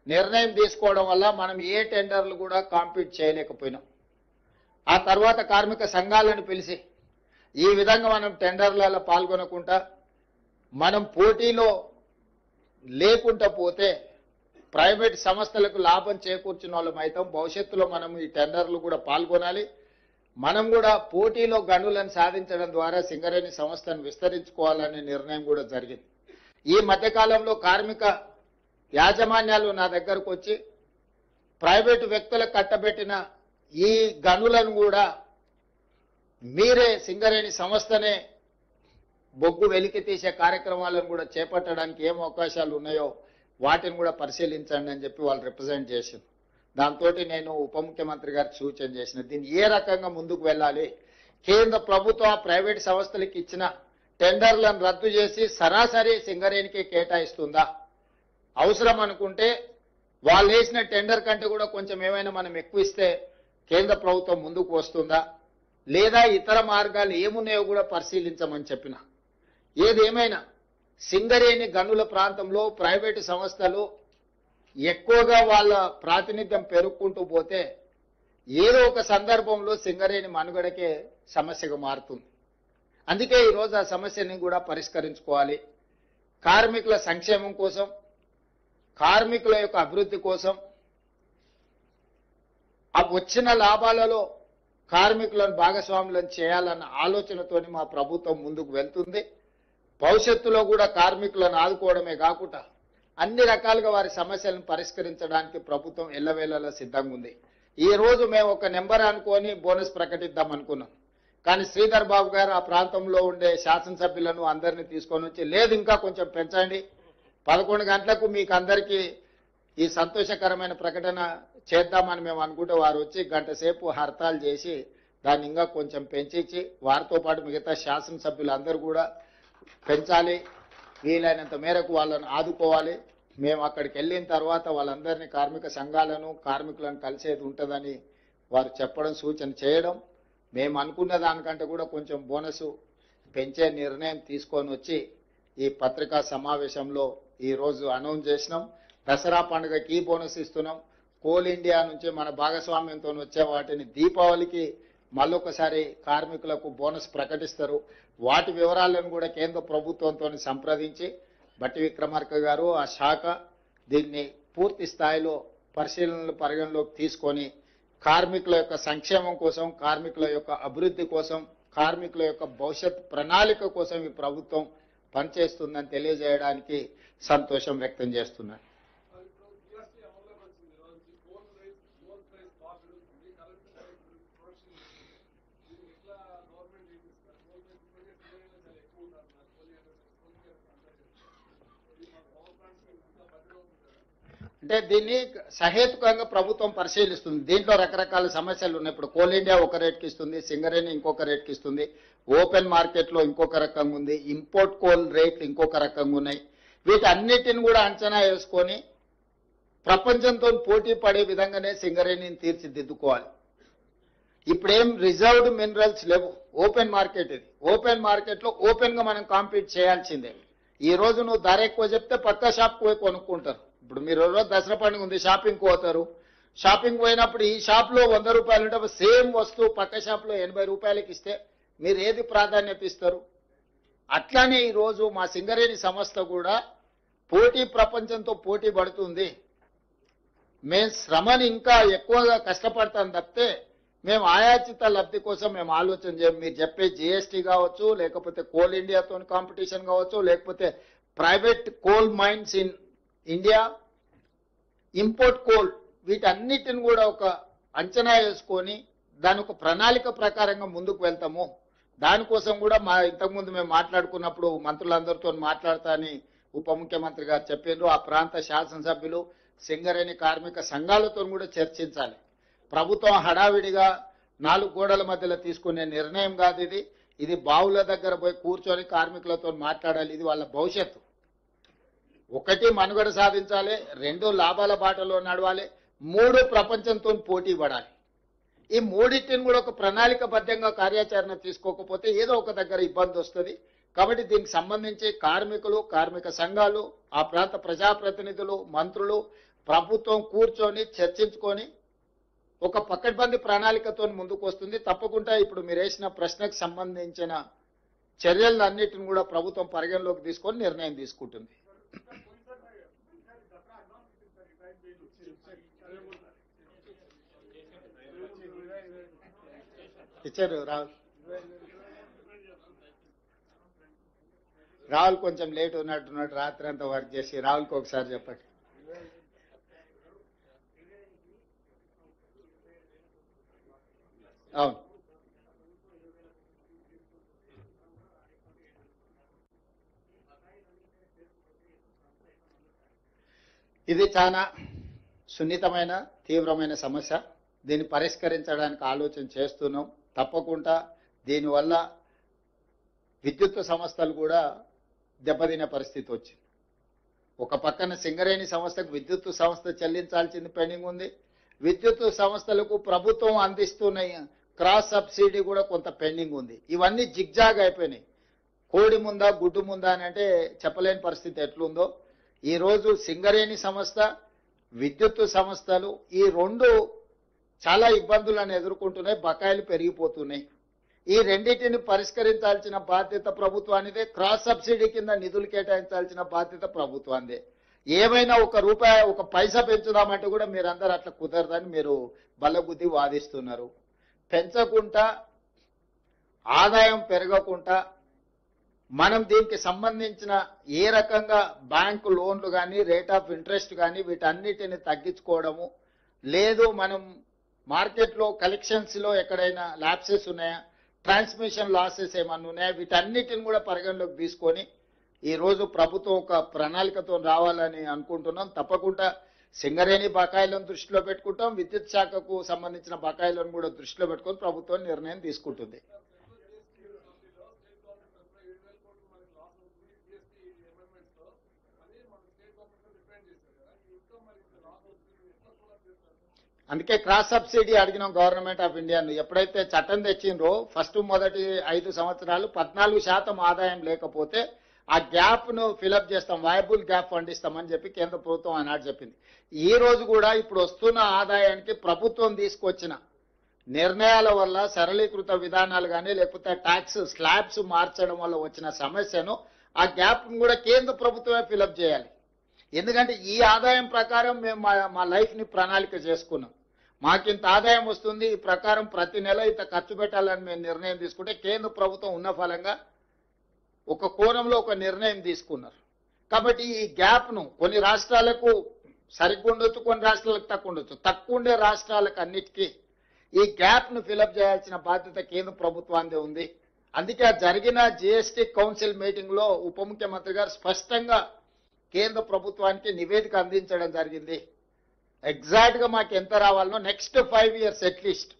నిర్ణయం తీసుకోవడం వల్ల మనం ఏ టెండర్లు కూడా కాంపీట్ చేయలేకపోయినాం. ఆ తర్వాత కార్మిక సంఘాలను పిలిచి ఈ విధంగా మనం టెండర్లలో పాల్గొనకుండా మనం పోటీలో లేకుండా పోతే ప్రైవేట్ సంస్థలకు లాభం చేకూర్చిన వాళ్ళం అయితాం. భవిష్యత్తులో మనం ఈ టెండర్లు కూడా పాల్గొనాలి. మనం కూడా పోటీలో గనులను సాధించడం ద్వారా సింగరేణి సంస్థను విస్తరించుకోవాలనే నిర్ణయం కూడా జరిగింది. ఈ మధ్యకాలంలో కార్మిక యాజమాన్యాలు నా దగ్గరకు వచ్చి ప్రైవేటు వ్యక్తులకు కట్టబెట్టిన ఈ గనులను కూడా మీరే సింగరేణి సంస్థనే బొగ్గు వెలికి తీసే కార్యక్రమాలను కూడా చేపట్టడానికి ఏం అవకాశాలు ఉన్నాయో వాటిని కూడా పరిశీలించండి అని చెప్పి వాళ్ళు రిప్రజెంట్ చేసింది. దాంతో నేను ఉప ముఖ్యమంత్రి గారికి సూచన చేసిన దీన్ని ఏ రకంగా ముందుకు వెళ్ళాలి, కేంద్ర ప్రభుత్వం ప్రైవేట్ సంస్థలకు ఇచ్చిన టెండర్లను రద్దు చేసి సరాసరి సింగరేణికి కేటాయిస్తుందా, అవసరం అనుకుంటే వాళ్ళు వేసిన టెండర్ కంటే కూడా కొంచెం ఏమైనా మనం ఎక్కువ ఇస్తే కేంద్ర ప్రభుత్వం ముందుకు వస్తుందా, లేదా ఇతర మార్గాలు ఏమున్నాయో కూడా పరిశీలించమని చెప్పిన. ఏదేమైనా సింగరేణి గనుల ప్రాంతంలో ప్రైవేటు సంస్థలు ఎక్కువగా వాళ్ళ ప్రాతినిధ్యం పెరుగుకుంటూ పోతే ఏదో ఒక సందర్భంలో సింగరేణి మనుగడకే సమస్యగా మారుతుంది. అందుకే ఈరోజు ఆ సమస్యని కూడా పరిష్కరించుకోవాలి. కార్మికుల సంక్షేమం కోసం, కార్మికుల యొక్క అభివృద్ధి కోసం ఆ వచ్చిన లాభాలలో కార్మికులను భాగస్వాములను చేయాలన్న ఆలోచనతోని మా ప్రభుత్వం ముందుకు వెళ్తుంది. భవిష్యత్తులో కూడా కార్మికులను ఆదుకోవడమే కాకుండా అన్ని రకాలుగా వారి సమస్యలను పరిష్కరించడానికి ప్రభుత్వం ఎల్లవేళలా సిద్ధంగా ఉంది. ఈ రోజు మేము ఒక నెంబర్ అనుకొని బోనస్ ప్రకటిద్దాం అనుకున్నాం. కానీ శ్రీధర్ బాబు గారు ఆ ప్రాంతంలో ఉండే శాసనసభ్యులను అందరినీ తీసుకొని వచ్చి లేదు ఇంకా కొంచెం పెంచండి, 11 గంటలకు మీకు అందరికీ ఈ సంతోషకరమైన ప్రకటన చేద్దామని మేము అనుకుంటే వారు వచ్చి గంట సేపు హర్తాలు చేసి దాన్ని ఇంకా కొంచెం పెంచి వారితో పాటు మిగతా శాసనసభ్యులందరూ కూడా పెంచాలి. వీలైనంత మేరకు వాళ్ళని ఆదుకోవాలి. మేము అక్కడికి వెళ్ళిన తర్వాత వాళ్ళందరినీ కార్మిక సంఘాలను కార్మికులను కలిసేది ఉంటుందని వారు చెప్పడం సూచన చేయడం, మేము అనుకున్న దానికంటే కూడా కొంచెం బోనస్ పెంచే నిర్ణయం తీసుకొని వచ్చి ఈ పత్రికా సమావేశంలో ఈరోజు అనౌన్స్ చేసినాం. దసరా పండుగకి బోనస్ ఇస్తున్నాం. కోల్ ఇండియా నుంచి మన భాగస్వామ్యంతో వచ్చే వాటిని దీపావళికి మళ్ళొకసారి కార్మికులకు బోనస్ ప్రకటిస్తారు. వాటి వివరాలను కూడా కేంద్ర ప్రభుత్వంతో సంప్రదించి బట్టి విక్రమార్క గారు ఆ శాఖ దీన్ని పూర్తి స్థాయిలో పరిగణలోకి తీసుకొని కార్మికుల యొక్క సంక్షేమం కోసం, కార్మికుల యొక్క అభివృద్ధి కోసం, కార్మికుల యొక్క భవిష్యత్ ప్రణాళిక కోసం ఈ ప్రభుత్వం పనిచేస్తుందని తెలియజేయడానికి సంతోషం వ్యక్తం చేస్తున్నాను. అంటే దీన్ని సహేతుకంగా ప్రభుత్వం పరిశీలిస్తుంది. దీంట్లో రకరకాల సమస్యలు ఉన్నాయి. ఇప్పుడు కోల్ ఇండియా ఒక రేట్కి ఇస్తుంది, సింగరేణి ఇంకొక రేట్కి ఇస్తుంది, ఓపెన్ మార్కెట్లో ఇంకొక రకంగా ఉంది, ఇంపోర్ట్ కోల్ రేట్లు ఇంకొక రకంగా ఉన్నాయి. వీటన్నిటిని కూడా అంచనా వేసుకొని ప్రపంచంతో పోటీ పడే విధంగానే సింగరేణిని తీర్చిదిద్దుకోవాలి. ఇప్పుడేం రిజర్వ్డ్ మినరల్స్ లేవు, ఓపెన్ మార్కెట్ ఇది. ఓపెన్ మార్కెట్లో ఓపెన్ గా మనం కాంపీట్ చేయాల్సిందే. ఈ రోజు నువ్వు ధర ఎక్కువ చెప్తే పక్క షాప్ పోయి కొనుక్కుంటారు. ఇప్పుడు మీరు రోజు దసరా పండుగ ఉంది, షాపింగ్ పోతారు. షాపింగ్ పోయినప్పుడు ఈ షాప్ లో 100 రూపాయలు ఉంటే సేమ్ వస్తువు పక్క షాప్ లో 80 రూపాయలకి ఇస్తే మీరు ఏది ప్రాధాన్యత ఇస్తారు? అట్లానే ఈ రోజు మా సింగరేణి సంస్థ కూడా ప్రపంచంతో పోటీ పడుతుంది. మేము శ్రమని ఇంకా ఎక్కువగా కష్టపడతాం తప్పితే మేము ఆయాచిత లబ్ధి కోసం మేము ఆలోచన చేయం. మీరు చెప్పే జిఎస్టీ కావచ్చు, లేకపోతే కోల్ ఇండియాతో కాంపిటీషన్ కావచ్చు, లేకపోతే private coal mines in India, import coal, వీటన్నిటిని కూడా ఒక అంచనా వేసుకొని దాని ఒక ప్రణాళిక ప్రకారంగా ముందుకు వెళ్తాము. దానికోసం కూడా ఇంతకుముందు మేము మాట్లాడుకున్నప్పుడు మంత్రులందరితో మాట్లాడతా అని ఉప ముఖ్యమంత్రి గారు చెప్పారు. ఆ ప్రాంత శాసనసభ్యులు, సింగరేణి కార్మిక సంఘాలతో కూడా చర్చించాలి. ప్రభుత్వం హడావిడిగా 4 గోడల మధ్యలో తీసుకునే నిర్ణయం కాదు ఇది. ఇది బావుల దగ్గర పోయి కూర్చొని కార్మికులతో మాట్లాడాలి. ఇది వాళ్ళ భవిష్యత్తు. 1 మనుగడ సాధించాలి, 2 లాభాల బాటలో నడవాలి, 3 ప్రపంచంతో పోటీ పడాలి. ఈ మూడింటిని కూడా ఒక ప్రణాళికబద్ధంగా కార్యాచరణ తీసుకోకపోతే ఏదో ఒక దగ్గర ఇబ్బంది వస్తుంది. కాబట్టి దీనికి సంబంధించి కార్మికులు, కార్మిక సంఘాలు, ఆ ప్రాంత ప్రజాప్రతినిధులు, మంత్రులు, ప్రభుత్వం కూర్చొని చర్చించుకొని ఒక పకడ్బందీ ప్రణాళికతో ముందుకు వస్తుంది. తప్పకుండా ఇప్పుడు మీరు వేసిన ప్రశ్నకు సంబంధించిన చర్యలన్నిటిని కూడా ప్రభుత్వం పరిగణలోకి తీసుకొని నిర్ణయం తీసుకుంటుంది. ఇచ్చారు రాహుల్ కొంచెం లేట్ ఉన్నట్టున్నాడు, రాత్రి అంతా వర్క్ చేసి. రాహుల్కి ఒకసారి చెప్పండి. అవును, ఇది చాలా సున్నితమైన తీవ్రమైన సమస్య. దీన్ని పరిష్కరించడానికి ఆలోచన చేస్తున్నాం. తప్పకుండా దీనివల్ల విద్యుత్ సంస్థలు కూడా దెబ్బతినే పరిస్థితి వచ్చింది. ఒక పక్కన సింగరేణి సంస్థకు విద్యుత్ సంస్థ చెల్లించాల్సింది పెండింగ్ ఉంది. విద్యుత్ సంస్థలకు ప్రభుత్వం అందిస్తున్న క్రాస్ సబ్సిడీ కూడా కొంత పెండింగ్ ఉంది. ఇవన్నీ జిగ్జాగ్ అయిపోయినాయి. కోడి ముందా గుడ్డు ముందా అని అంటే చెప్పలేని పరిస్థితి ఎట్లుందో. ఈ రోజు సింగరేణి సంస్థ, విద్యుత్ సంస్థలు ఈ 2 చాలా ఇబ్బందులను ఎదుర్కొంటున్నాయి. బకాయిలు పెరిగిపోతున్నాయి. ఈ రెండింటిని పరిష్కరించాల్సిన బాధ్యత ప్రభుత్వానిదే. క్రాస్ సబ్సిడీ కింద నిధులు కేటాయించాల్సిన బాధ్యత ప్రభుత్వానిదే. ఏమైనా 1 రూపాయి 1 పైసా పెంచుదామంటే కూడా మీరందరూ అట్లా కుదరదని మీరు బల్లగుద్ది వాదిస్తున్నారు. పెంచకుండా, ఆదాయం పెరగకుండా మనం దీనికి సంబంధించిన ఏ రకంగా బ్యాంకు లోన్లు కానీ, రేట్ ఆఫ్ ఇంట్రెస్ట్ కానీ వీటన్నిటిని తగ్గించుకోవడము లేదు. మనం మార్కెట్లో కలెక్షన్స్లో ఎక్కడైనా ల్యాప్సెస్ ఉన్నాయా, ట్రాన్స్మిషన్ లాసెస్ ఏమన్నా ఉన్నాయా, వీటన్నిటిని కూడా పరిగణలోకి తీసుకొని ఈరోజు ప్రభుత్వం ఒక ప్రణాళికతో రావాలని అనుకుంటున్నాం. తప్పకుండా సింగరేణి బకాయిలను దృష్టిలో పెట్టుకుంటాం, విద్యుత్ శాఖకు సంబంధించిన బకాయిలను కూడా దృష్టిలో పెట్టుకొని ప్రభుత్వం నిర్ణయం తీసుకుంటుంది. అందుకే క్రాస్ సబ్సిడీ అడిగినాం గవర్నమెంట్ ఆఫ్ ఇండియాను. ఎప్పుడైతే చట్టం తెచ్చిండ్రో మొదటి 5 సంవత్సరాలు 14% ఆదాయం లేకపోతే ఆ గ్యాప్ ను ఫిలప్ చేస్తాం, వయబుల్ గ్యాప్ ఫండ్ ఇస్తామని చెప్పి కేంద్ర ప్రభుత్వం ఆనాడు చెప్పింది. ఈ రోజు కూడా ఇప్పుడు వస్తున్న ఆదాయానికి ప్రభుత్వం తీసుకొచ్చిన నిర్ణయాల వల్ల సరళీకృత విధానాలు కానీ లేకపోతే ట్యాక్స్ స్లాబ్స్ మార్చడం వల్ల వచ్చిన సమస్యను ఆ గ్యాప్ ను కూడా కేంద్ర ప్రభుత్వమే ఫిలప్ చేయాలి. ఎందుకంటే ఈ ఆదాయం ప్రకారం మేము మా లైఫ్ ని ప్రణాళిక చేసుకున్నాం, మాకింత ఆదాయం వస్తుంది, ఈ ప్రకారం ప్రతి నెల ఇంత ఖర్చు పెట్టాలని మేము నిర్ణయం తీసుకుంటే కేంద్ర ప్రభుత్వం ఉన్న ఫలంగా ఒక కోణంలో ఒక నిర్ణయం తీసుకున్నారు. కాబట్టి ఈ గ్యాప్ ను కొన్ని రాష్ట్రాలకు సరిగ్గా ఉండొచ్చు, కొన్ని రాష్ట్రాలకు తక్కువ ఉండొచ్చు. తక్కువ ఉండే రాష్ట్రాలకు అన్నిటికీ ఈ గ్యాప్ ను ఫిలప్ చేయాల్సిన బాధ్యత కేంద్ర ప్రభుత్వానికి ఉంది. అందుకే జరిగిన జిఎస్టీ కౌన్సిల్ మీటింగ్ లో ఉప ముఖ్యమంత్రి గారు స్పష్టంగా కేంద్ర ప్రభుత్వానికి నివేదిక అందించడం జరిగింది. ఎగ్జాక్ట్ గా మాకు ఎంత రావాలనో నెక్స్ట్ 5 years అట్లీస్ట్.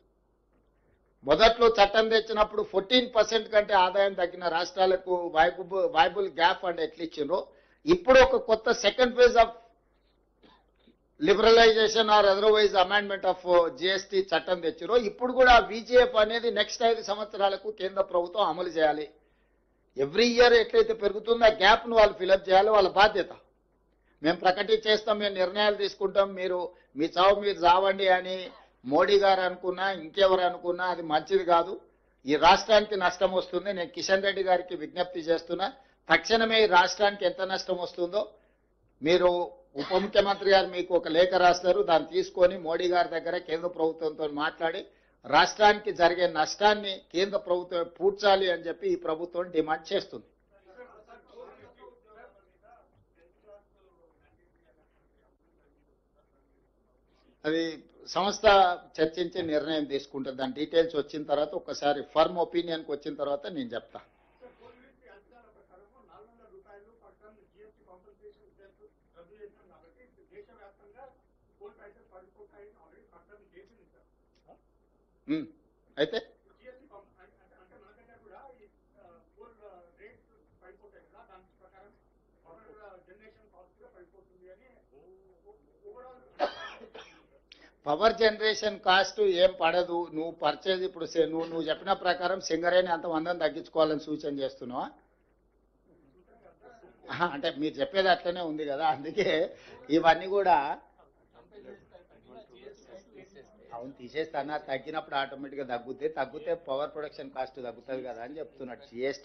మొదట్లో చట్టం తెచ్చినప్పుడు 14% కంటే ఆదాయం తగ్గిన రాష్ట్రాలకు వైబుల్ గ్యాప్ ఫండ్ ఎట్లా ఇచ్చిండ్రో, ఇప్పుడు ఒక కొత్త second phase of liberalisation or otherwise amendment of GST చట్టం తెచ్చిరో, ఇప్పుడు కూడా విజిఎఫ్ అనేది నెక్స్ట్ 5 సంవత్సరాలకు కేంద్ర ప్రభుత్వం అమలు చేయాలి. ఎవ్రీ ఇయర్ ఎట్లయితే పెరుగుతుందో ఆ గ్యాప్ ను వాళ్ళు ఫిలప్ చేయాలి, వాళ్ళ బాధ్యత. మేము ప్రకటించేస్తాం, మేము నిర్ణయాలు తీసుకుంటాం, మీరు మీ చావు మీరు చావండి అని మోడీ గారు అనుకున్నా ఇంకెవరు అనుకున్నా అది మంచిది కాదు. ఈ రాష్ట్రానికి నష్టం వస్తుంది. నేను కిషన్ రెడ్డి గారికి విజ్ఞప్తి చేస్తున్నా, తక్షణమే ఈ రాష్ట్రానికి ఎంత నష్టం వస్తుందో మీరు ఉప ముఖ్యమంత్రి గారు మీకు ఒక లేఖ రాస్తారు, దాన్ని తీసుకొని మోడీ గారి దగ్గర కేంద్ర ప్రభుత్వంతో మాట్లాడి రాష్ట్రానికి జరిగే నష్టాన్ని కేంద్ర ప్రభుత్వం పూడ్చాలి అని చెప్పి ఈ ప్రభుత్వం డిమాండ్ చేస్తుంది. అది సంస్థ చర్చించి నిర్ణయం తీసుకుంటుంది. దాని డీటెయిల్స్ వచ్చిన తర్వాత ఒకసారి ఫర్మ్ ఒపీనియన్కి వచ్చిన తర్వాత నేను చెప్తా. అయితే పవర్ జనరేషన్ కాస్ట్ ఏం పడదు. నువ్వు పర్చేజ్ ఇప్పుడు నువ్వు చెప్పిన ప్రకారం సింగరేణి అంత మందం తగ్గించుకోవాలని సూచన చేస్తున్నావా? అంటే మీరు చెప్పేది అట్లనే ఉంది కదా, అందుకే ఇవన్నీ కూడా అవును తీసేస్తానా, తగ్గినప్పుడు ఆటోమేటిక్గా తగ్గితే పవర్ ప్రొడక్షన్ కాస్ట్ తగ్గుతుంది కదా అని చెప్తున్నట్టు. జిఎస్టీ